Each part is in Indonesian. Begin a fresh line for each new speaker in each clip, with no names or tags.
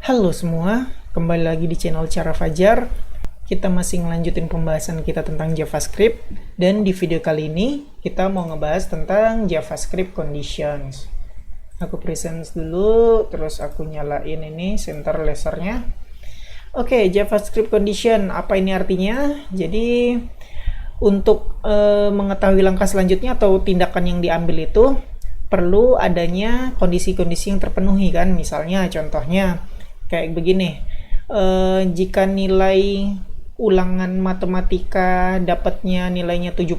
Halo semua, kembali lagi di channel Cara Fajar. Kita masih ngelanjutin pembahasan kita tentang JavaScript, dan di video kali ini kita mau ngebahas tentang JavaScript conditions. Aku present dulu, terus aku nyalain ini center lasernya. Oke, JavaScript condition, apa ini artinya? Jadi untuk mengetahui langkah selanjutnya atau tindakan yang diambil itu perlu adanya kondisi-kondisi yang terpenuhi kan. Misalnya contohnya kayak begini, jika nilai ulangan matematika dapatnya nilainya 70,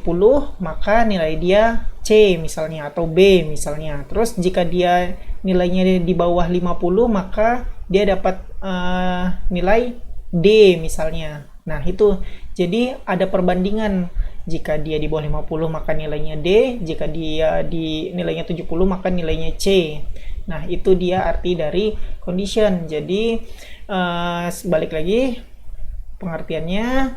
maka nilai dia C misalnya atau B misalnya. Terus jika dia nilainya di bawah 50, maka dia dapat nilai D misalnya. Nah, itu jadi ada perbandingan. Jika dia di bawah 50 maka nilainya D, jika dia di nilainya 70 maka nilainya C. Nah, itu dia arti dari condition. Jadi balik lagi pengertiannya,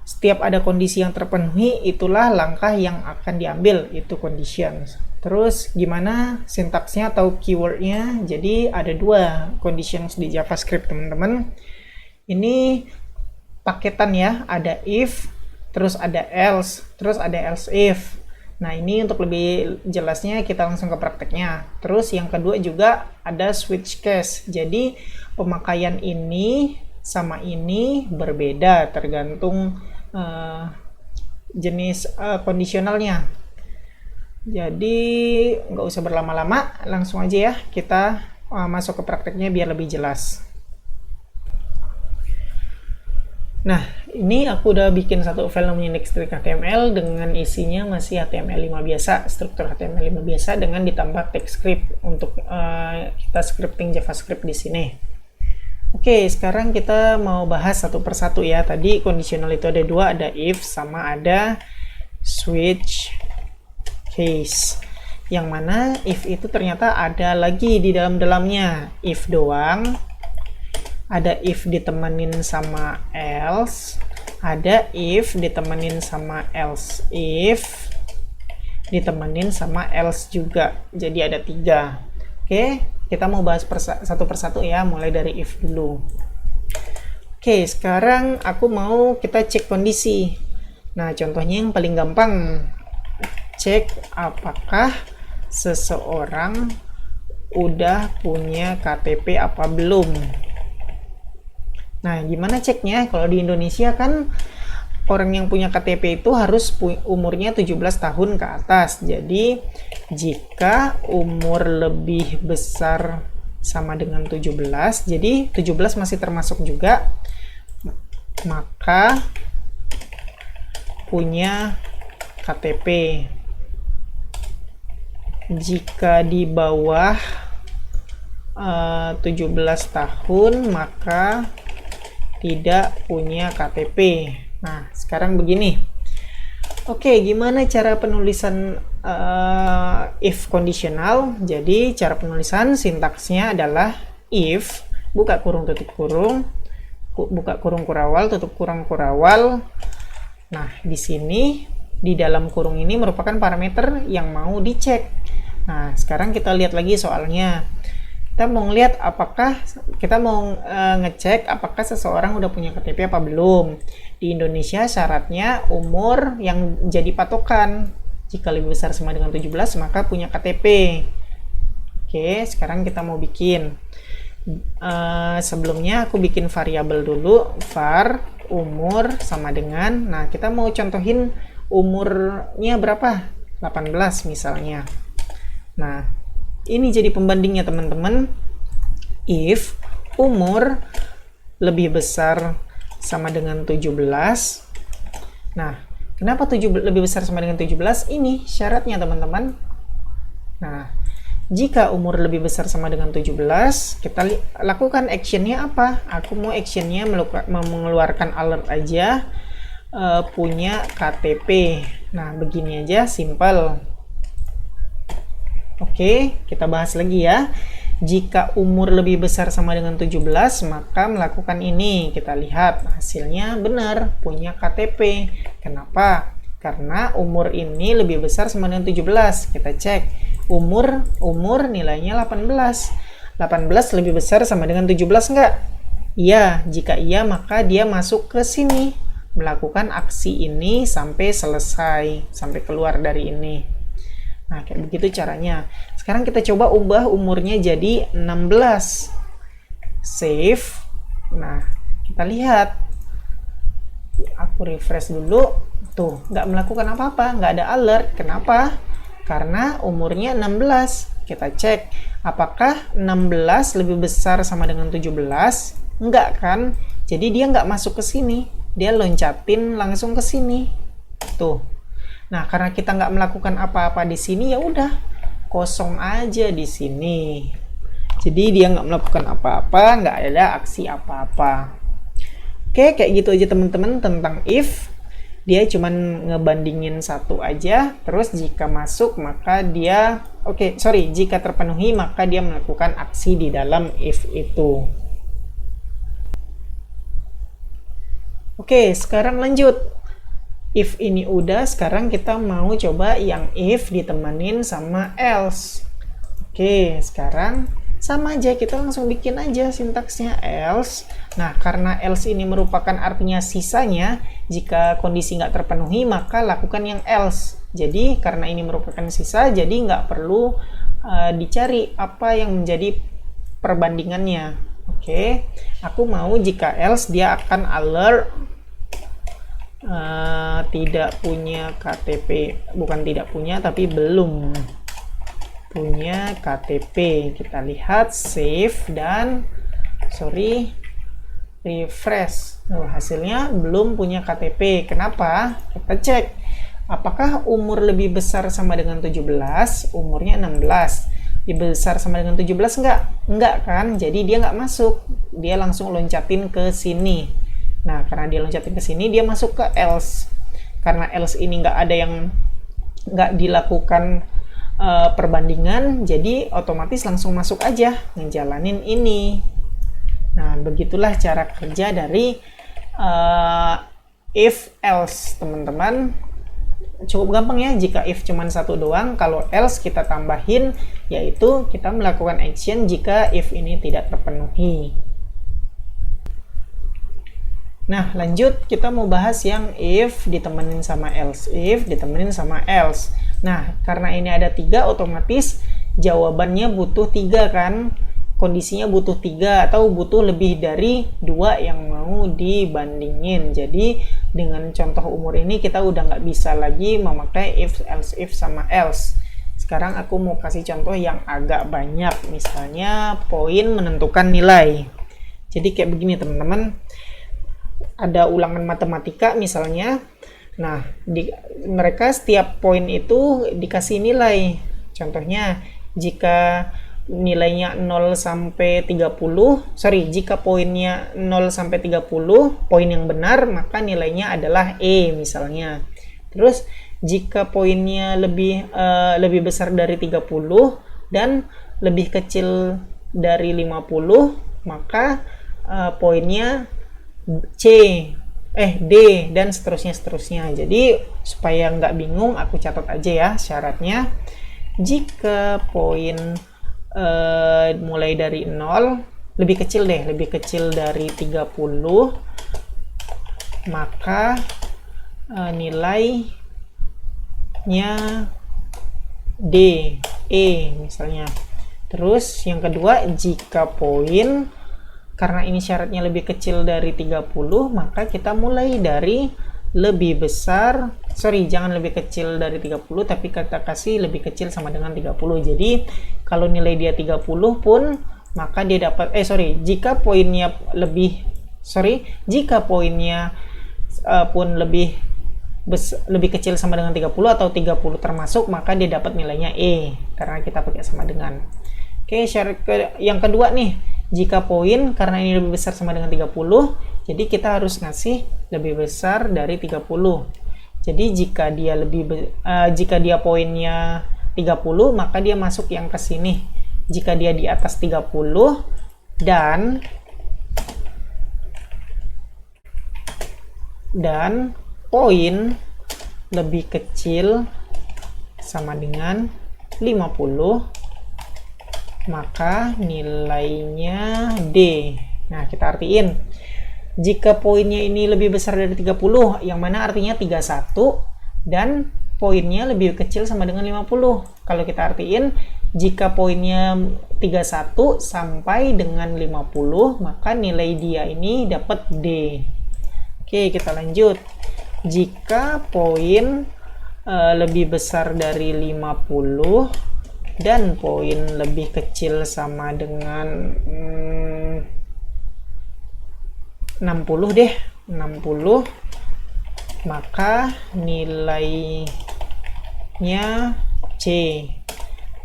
setiap ada kondisi yang terpenuhi itulah langkah yang akan diambil, itu condition. Terus gimana sintaksnya atau keywordnya? Jadi ada dua conditions di JavaScript teman-teman. Ini paketan ya, ada if, terus ada else, terus ada else if. Nah, ini untuk lebih jelasnya kita langsung ke prakteknya. Terus yang kedua juga ada switch case. Jadi pemakaian ini sama ini berbeda tergantung jenis kondisionalnya. Jadi nggak usah berlama-lama, langsung aja ya kita masuk ke prakteknya biar lebih jelas. Nah, ini aku udah bikin satu file namanya next.html dengan isinya masih HTML5 biasa, struktur HTML5 biasa dengan ditambah text script untuk kita scripting JavaScript di sini. Oke, sekarang kita mau bahas satu persatu ya. Tadi conditional itu ada dua, ada if sama ada switch case. Yang mana if itu ternyata ada lagi di dalamnya, if doang. Ada if ditemenin sama else, ada if ditemenin sama else if, ditemenin sama else juga. Jadi ada tiga. Oke, kita mau bahas satu persatu ya, mulai dari if dulu. Oke, sekarang aku mau kita cek kondisi. Nah, contohnya yang paling gampang, cek apakah seseorang udah punya KTP apa belum. Nah, gimana ceknya? Kalau di Indonesia kan orang yang punya KTP itu harus umurnya 17 tahun ke atas. Jadi, jika umur lebih besar sama dengan 17, jadi 17 masih termasuk juga, maka punya KTP. Jika di bawah 17 tahun, maka tidak punya KTP. Nah, sekarang begini. Oke, gimana cara penulisan if conditional? Jadi, cara penulisan sintaksnya adalah if, buka kurung tutup kurung, buka kurung kurawal, tutup kurung kurawal. Nah, di sini, di dalam kurung ini merupakan parameter yang mau dicek. Nah, sekarang kita lihat lagi soalnya. Kita mau ngelihat apakah kita mau ngecek apakah seseorang udah punya KTP apa belum. Di Indonesia syaratnya umur yang jadi patokan. Jika lebih besar sama dengan 17 maka punya KTP. Oke, sekarang kita mau bikin. Sebelumnya aku bikin variabel dulu, var umur sama dengan. Nah, kita mau contohin umurnya berapa? 18 misalnya. Nah, ini jadi pembandingnya teman-teman. If umur lebih besar sama dengan 17. Nah, kenapa lebih besar sama dengan 17? Ini syaratnya teman-teman. Nah, jika umur lebih besar sama dengan 17, kita lakukan actionnya apa? Aku mau actionnya mengeluarkan alert aja, punya KTP. Nah, begini aja, simple. Oke, kita bahas lagi ya. Jika umur lebih besar sama dengan 17, maka melakukan ini. Kita lihat hasilnya benar, punya KTP. Kenapa? Karena umur ini lebih besar sama dengan 17. Kita cek. Umur nilainya 18. 18 lebih besar sama dengan 17 nggak? Iya, jika iya maka dia masuk ke sini, melakukan aksi ini sampai selesai, sampai keluar dari ini. Nah, kayak begitu caranya. Sekarang kita coba ubah umurnya jadi 16. Save. Nah, kita lihat. Aku refresh dulu. Tuh, nggak melakukan apa-apa, nggak ada alert. Kenapa? Karena umurnya 16. Kita cek, apakah 16 lebih besar sama dengan 17? Enggak kan? Jadi dia nggak masuk ke sini. Dia loncatin langsung ke sini. Tuh. Nah, karena kita nggak melakukan apa-apa di sini, ya udah kosong aja di sini. Jadi dia nggak melakukan apa-apa, nggak ada aksi apa-apa. Oke, kayak gitu aja teman-teman tentang if. Dia cuman ngebandingin satu aja, terus jika masuk maka dia, jika terpenuhi maka dia melakukan aksi di dalam if itu. Oke, sekarang lanjut. If ini udah, sekarang kita mau coba yang if ditemenin sama else. Oke, sekarang sama aja, kita langsung bikin aja sintaksnya else. Nah, karena else ini merupakan artinya sisanya, jika kondisi nggak terpenuhi, maka lakukan yang else. Jadi, karena ini merupakan sisa, jadi nggak perlu dicari apa yang menjadi perbandingannya. Oke, aku mau jika else dia akan alert tidak punya KTP. Bukan tidak punya, tapi belum punya KTP. Kita lihat save dan refresh. Hasilnya belum punya KTP. Kenapa? Kita cek apakah umur lebih besar sama dengan 17, umurnya 16. Lebih besar sama dengan 17 enggak kan? Jadi dia nggak masuk, dia langsung loncatin ke sini. Nah, karena dia loncatin ke sini, dia masuk ke else. Karena else ini nggak ada yang nggak dilakukan perbandingan, jadi otomatis langsung masuk aja ngejalanin ini. Nah, begitulah cara kerja dari if else, teman-teman. Cukup gampang ya, jika if cuman satu doang, kalau else kita tambahin, yaitu kita melakukan action jika if ini tidak terpenuhi. Nah, lanjut kita mau bahas yang if ditemenin sama else. If ditemenin sama else. Nah, karena ini ada 3, otomatis jawabannya butuh 3 kan? Kondisinya butuh 3 atau butuh lebih dari 2 yang mau dibandingin. Jadi, dengan contoh umur ini kita udah nggak bisa lagi memakai if, else, if sama else. Sekarang aku mau kasih contoh yang agak banyak. Misalnya, poin menentukan nilai. Jadi, kayak begini teman-teman. Ada ulangan matematika misalnya. Nah, mereka setiap poin itu dikasih nilai. Contohnya, jika nilainya 0 sampai 30, jika poinnya 0 sampai 30, poin yang benar, maka nilainya adalah E misalnya. Terus, jika poinnya lebih besar dari 30 dan lebih kecil dari 50, maka poinnya D dan seterusnya. Jadi supaya nggak bingung, aku catat aja ya syaratnya. Jika poin mulai dari 0, lebih kecil dari 30, maka nilainya E misalnya. Terus yang kedua, jika poin, karena ini syaratnya lebih kecil dari 30, maka kita mulai dari lebih besar, jangan lebih kecil dari 30, tapi kita kasih lebih kecil sama dengan 30. Jadi, kalau nilai dia 30 pun, maka dia dapat, jika poinnya pun lebih kecil sama dengan 30 atau 30 termasuk, maka dia dapat nilainya E, karena kita pakai sama dengan. Oke, syarat yang kedua nih, jika poin karena ini lebih besar sama dengan 30, jadi kita harus ngasih lebih besar dari 30. Jadi jika dia poinnya 30, maka dia masuk yang ke sini. Jika dia di atas 30 dan poin lebih kecil sama dengan 50, maka nilainya D. Nah, kita artiin. Jika poinnya ini lebih besar dari 30, yang mana artinya 31, dan poinnya lebih kecil sama dengan 50. Kalau kita artiin, jika poinnya 31 sampai dengan 50, maka nilai dia ini dapat D. Oke, kita lanjut. Jika poin lebih besar dari 50 dan poin lebih kecil sama dengan 60 deh, 60, maka nilainya C.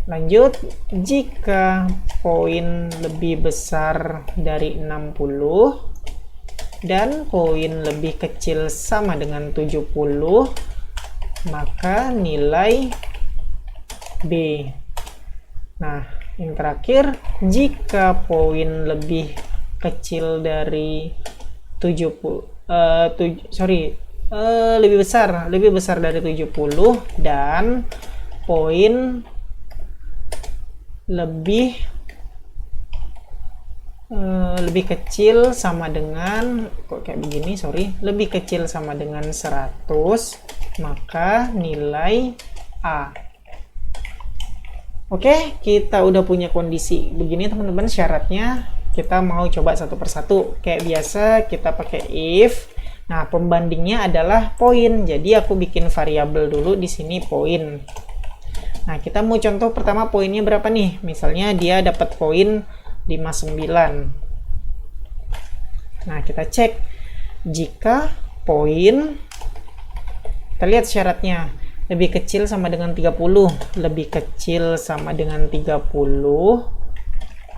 Lanjut, jika poin lebih besar dari 60 dan poin lebih kecil sama dengan 70, maka nilai B. Nah, yang terakhir, jika poin lebih kecil dari 70, lebih besar dari 70 dan poin lebih kecil sama dengan, kok kayak begini, lebih kecil sama dengan 100, maka nilai A. Oke, kita udah punya kondisi begini teman-teman syaratnya. Kita mau coba satu persatu. Kayak biasa kita pakai if. Nah, pembandingnya adalah poin. Jadi aku bikin variabel dulu di sini poin. Nah, kita mau contoh pertama poinnya berapa nih? Misalnya dia dapat poin 59. Nah, kita cek. Jika poin, kita lihat syaratnya, lebih kecil sama dengan 30, lebih kecil sama dengan 30,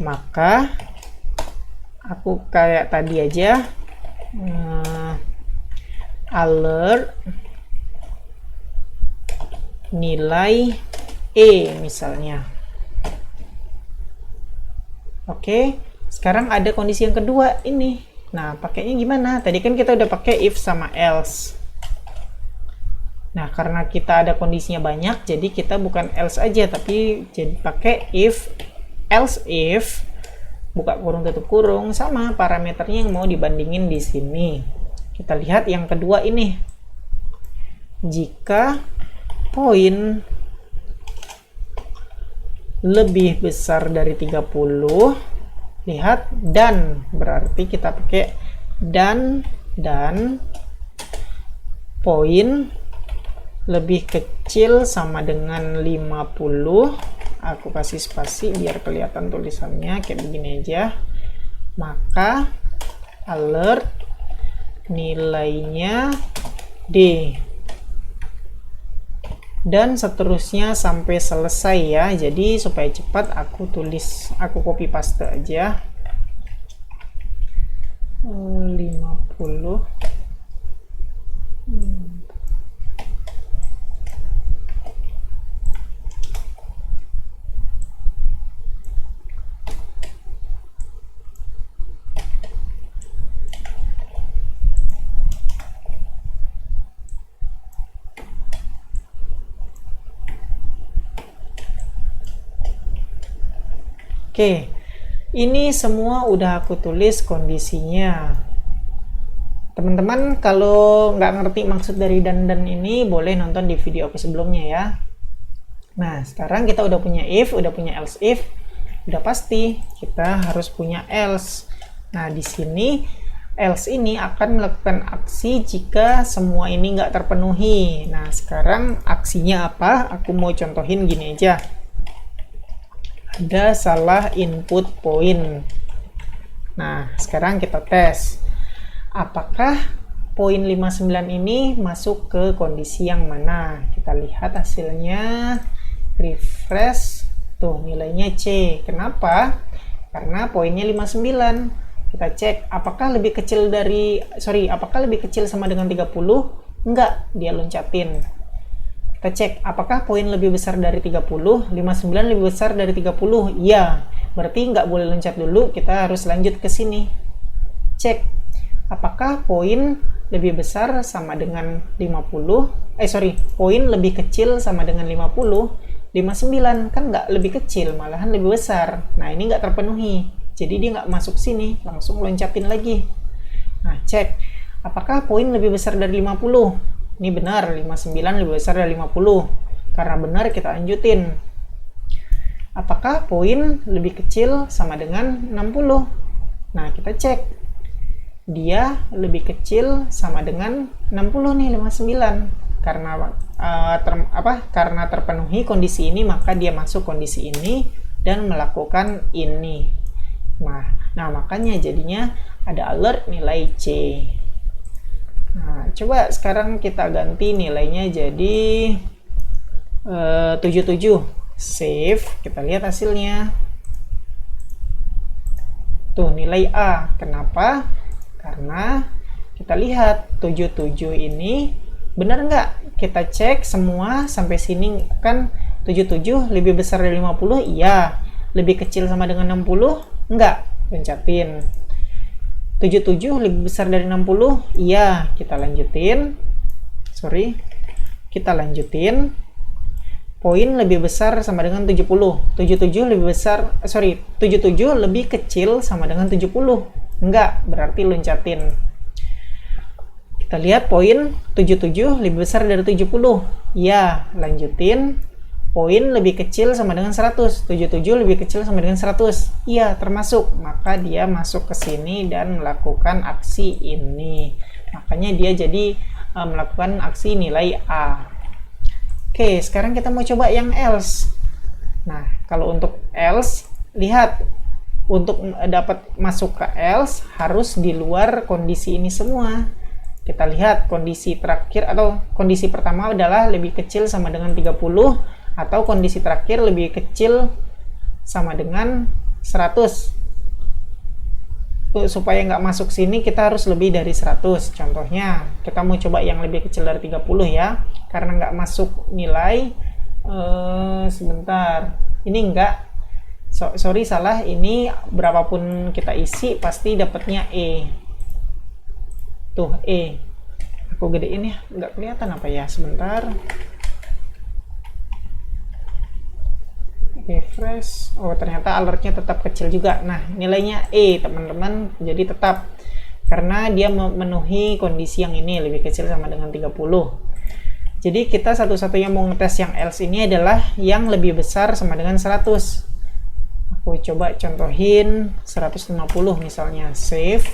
maka aku kayak tadi aja, alert nilai E misalnya. Oke, sekarang ada kondisi yang kedua ini. Nah, pakainya gimana? Tadi kan kita udah pakai if sama else. Nah, karena kita ada kondisinya banyak, jadi kita bukan else aja, tapi jadi pakai if, else if, buka kurung tutup kurung, sama parameternya yang mau dibandingin di sini. Kita lihat yang kedua ini. Jika poin lebih besar dari 30, lihat dan, berarti kita pakai dan poin lebih kecil sama dengan 50, aku kasih spasi biar kelihatan tulisannya kayak begini aja, maka alert nilainya D, dan seterusnya sampai selesai ya. Jadi supaya cepat aku copy paste aja 50. Oke, ini semua udah aku tulis kondisinya. Teman-teman kalau nggak ngerti maksud dari dan ini, boleh nonton di video aku sebelumnya ya. Nah, sekarang kita udah punya if, udah punya else if, udah pasti kita harus punya else. Nah, di sini else ini akan melakukan aksi jika semua ini nggak terpenuhi. Nah, sekarang aksinya apa? Aku mau contohin gini aja. Ada salah input poin. Nah, sekarang kita tes. Apakah poin 59 ini masuk ke kondisi yang mana? Kita lihat hasilnya. Refresh. Tuh, nilainya C. Kenapa? Karena poinnya 59. Kita cek apakah lebih kecil sama dengan 30? Enggak, dia loncatin. Kita cek apakah poin lebih besar dari 30, 59 lebih besar dari 30, iya, berarti nggak boleh loncat dulu, kita harus lanjut ke sini. Cek apakah poin lebih besar sama dengan poin lebih kecil sama dengan 50, 59, kan nggak lebih kecil, malahan lebih besar. Nah, ini nggak terpenuhi, jadi dia nggak masuk sini, langsung loncatin lagi. Nah, cek, apakah poin lebih besar dari 50? Ini benar, 59 lebih besar dari 50. Karena benar, kita lanjutin. Apakah poin lebih kecil sama dengan 60? Nah, kita cek. Dia lebih kecil sama dengan 60 nih, 59. Karena terpenuhi kondisi ini, maka dia masuk kondisi ini dan melakukan ini. Nah, makanya jadinya ada alert nilai C. Nah, coba sekarang kita ganti nilainya jadi 77. Save, kita lihat hasilnya. Tuh, nilai A. Kenapa? Karena kita lihat 77 ini benar nggak? Kita cek semua sampai sini, kan 77 lebih besar dari 50? Iya. Lebih kecil sama dengan 60? Enggak. Loncatin. 77 lebih besar dari 60? Iya. Kita lanjutin. Kita lanjutin. Poin lebih besar sama dengan 70. 77 lebih kecil sama dengan 70. Enggak, berarti loncatin. Kita lihat poin 77 lebih besar dari 70. Ya, lanjutin. Poin lebih kecil sama dengan 100. 77 lebih kecil sama dengan 100. Iya, termasuk. Maka dia masuk ke sini dan melakukan aksi ini. Makanya dia jadi melakukan aksi nilai A. Oke, sekarang kita mau coba yang else. Nah, kalau untuk else, lihat, untuk dapat masuk ke else harus di luar kondisi ini semua. Kita lihat kondisi terakhir atau kondisi pertama adalah lebih kecil sama dengan 30, atau kondisi terakhir lebih kecil sama dengan 100. Supaya nggak masuk sini kita harus lebih dari 100. Contohnya kita mau coba yang lebih kecil dari 30 ya, karena nggak masuk nilai sebentar, ini enggak, sorry salah, ini berapapun kita isi pasti dapatnya E. Tuh E, aku gedein ya, nggak kelihatan apa ya, sebentar. Refresh. Oh, ternyata alertnya tetap kecil juga. Nah, nilainya E teman-teman, jadi tetap, karena dia memenuhi kondisi yang ini, lebih kecil sama dengan 30. Jadi kita satu-satunya mau ngetes yang else ini adalah yang lebih besar sama dengan 100. Aku coba contohin 150 misalnya, save.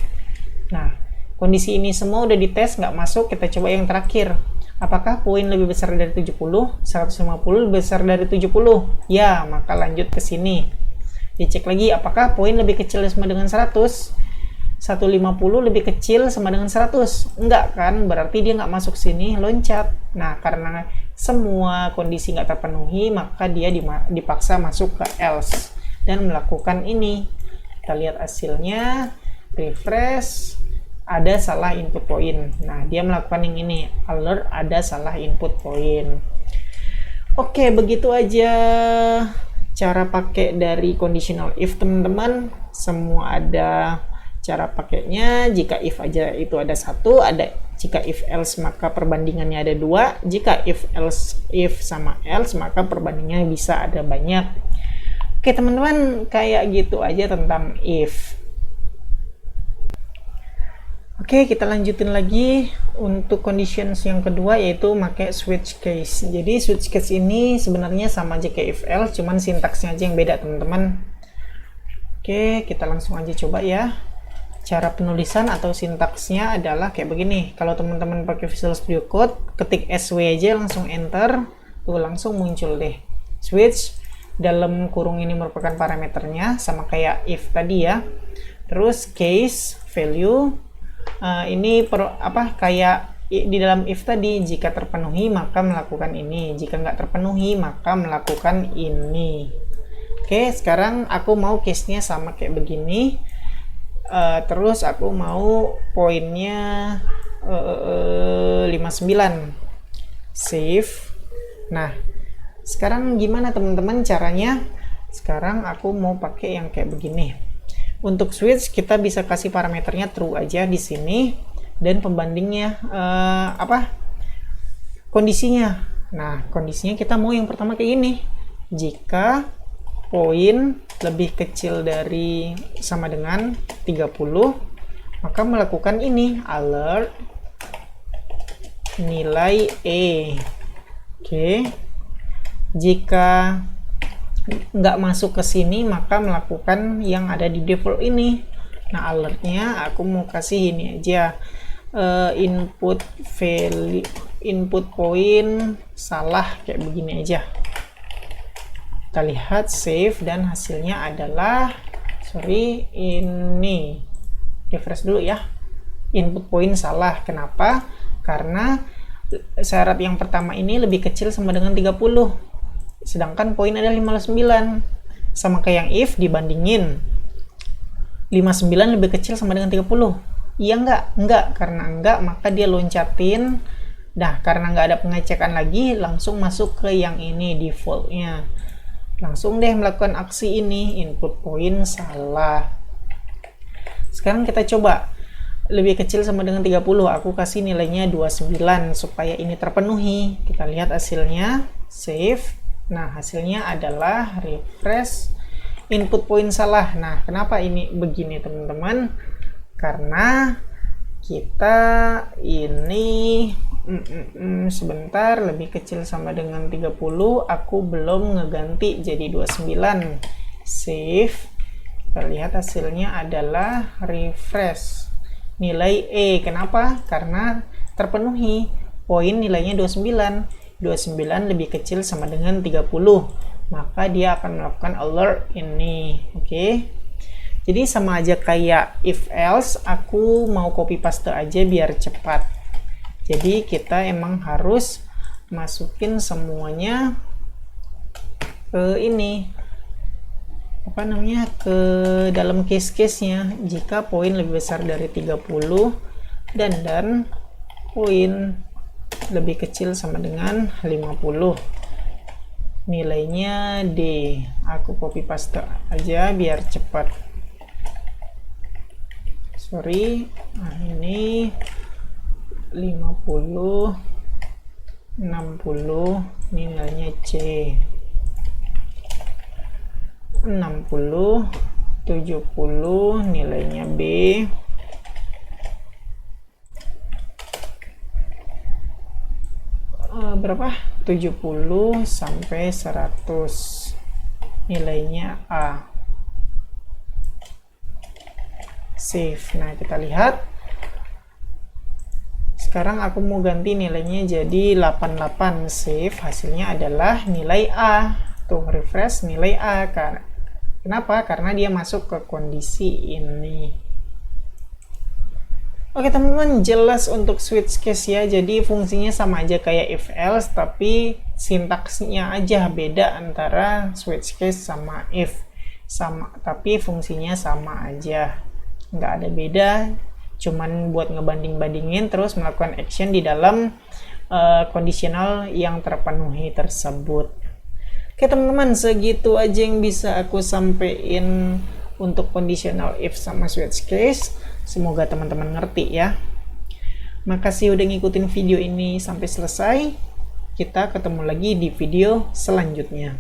Nah, kondisi ini semua udah dites, nggak masuk. Kita coba yang terakhir. Apakah poin lebih besar dari 70? 150 lebih besar dari 70? Ya, maka lanjut ke sini. Dicek lagi, apakah poin lebih kecil sama dengan 100? 150 lebih kecil sama dengan 100? Enggak kan? Berarti dia nggak masuk sini, loncat. Nah, karena semua kondisi nggak terpenuhi, maka dia dipaksa masuk ke else dan melakukan ini. Kita lihat hasilnya, refresh. Ada salah input poin. Nah, dia melakukan yang ini, alert ada salah input poin. Oke, begitu aja cara pakai dari conditional if, teman-teman. Semua ada cara pakainya. Jika if aja itu ada satu, jika if else maka perbandingannya ada dua, jika if sama else maka perbandingannya bisa ada banyak. Oke, teman-teman, kayak gitu aja tentang if. Oke, kita lanjutin lagi untuk conditions yang kedua, yaitu pakai switch case. Jadi switch case ini sebenarnya sama aja kayak if else, cuman sintaksnya aja yang beda, teman-teman. Oke, kita langsung aja coba ya. Cara penulisan atau sintaksnya adalah kayak begini. Kalau teman-teman pakai Visual Studio Code, ketik SW aja, langsung enter, tuh langsung muncul deh. Switch dalam kurung ini merupakan parameternya, sama kayak if tadi ya. Terus case value. Ini kayak di dalam if tadi, jika terpenuhi maka melakukan ini, jika nggak terpenuhi maka melakukan ini. Oke, sekarang aku mau case-nya sama kayak begini. Terus aku mau poinnya 59. Save. Nah, sekarang gimana teman-teman caranya? Sekarang aku mau pakai yang kayak begini. Untuk switch kita bisa kasih parameternya true aja di sini, dan pembandingnya kondisinya. Nah, kondisinya kita mau yang pertama kayak gini. jika poin lebih kecil dari sama dengan 30, maka melakukan ini, alert nilai E. Oke. Jika nggak masuk ke sini, maka melakukan yang ada di default ini. Nah, alertnya aku mau kasih ini aja, input value, input poin salah, kayak begini aja. Kita lihat save dan hasilnya adalah, ini refresh dulu ya, input poin salah. Kenapa? Karena syarat yang pertama ini lebih kecil sama dengan 30, sedangkan poin ada 59. Sama kayak yang if, dibandingin 59 lebih kecil sama dengan 30. Iya enggak, karena enggak maka dia loncatin. Nah, karena nggak ada pengecekan lagi, langsung masuk ke yang ini defaultnya. Langsung deh melakukan aksi ini, input poin salah. Sekarang kita coba lebih kecil sama dengan 30, aku kasih nilainya 29 supaya ini terpenuhi. Kita lihat hasilnya, save. Nah, hasilnya adalah refresh, input poin salah. Nah, kenapa ini begini teman-teman? Karena kita ini sebentar, lebih kecil sama dengan 30, aku belum ngeganti jadi 29. Save. Kita lihat hasilnya adalah refresh, nilai E. Kenapa? Karena terpenuhi, poin nilainya 29. 29 lebih kecil sama dengan 30, maka dia akan melakukan alert ini. Oke. Jadi sama aja kayak if else, aku mau copy paste aja biar cepat. Jadi kita emang harus masukin semuanya ke ini, apa namanya, ke dalam case-case-nya. Jika poin lebih besar dari 30 dan poin lebih kecil sama dengan 50, nilainya D. Aku copy paste aja biar cepat. Nah, ini 50, 60, nilainya C. 60, 70, nilainya B. Berapa? 70 sampai 100, nilainya A. Save. Nah, kita lihat. Sekarang aku mau ganti nilainya jadi 88. Save. Hasilnya adalah nilai A. Tuh, refresh nilai A. Kenapa? Karena dia masuk ke kondisi ini. Oke teman-teman, jelas untuk switch case ya. Jadi fungsinya sama aja kayak if else, tapi sintaksnya aja beda antara switch case sama if. Tapi fungsinya sama aja, nggak ada beda. Cuman buat ngebanding-bandingin terus melakukan action di dalam kondisional yang terpenuhi tersebut. Oke teman-teman, segitu aja yang bisa aku sampaikan untuk conditional if sama switch case. Semoga teman-teman ngerti ya. Makasih udah ngikutin video ini sampai selesai. Kita ketemu lagi di video selanjutnya.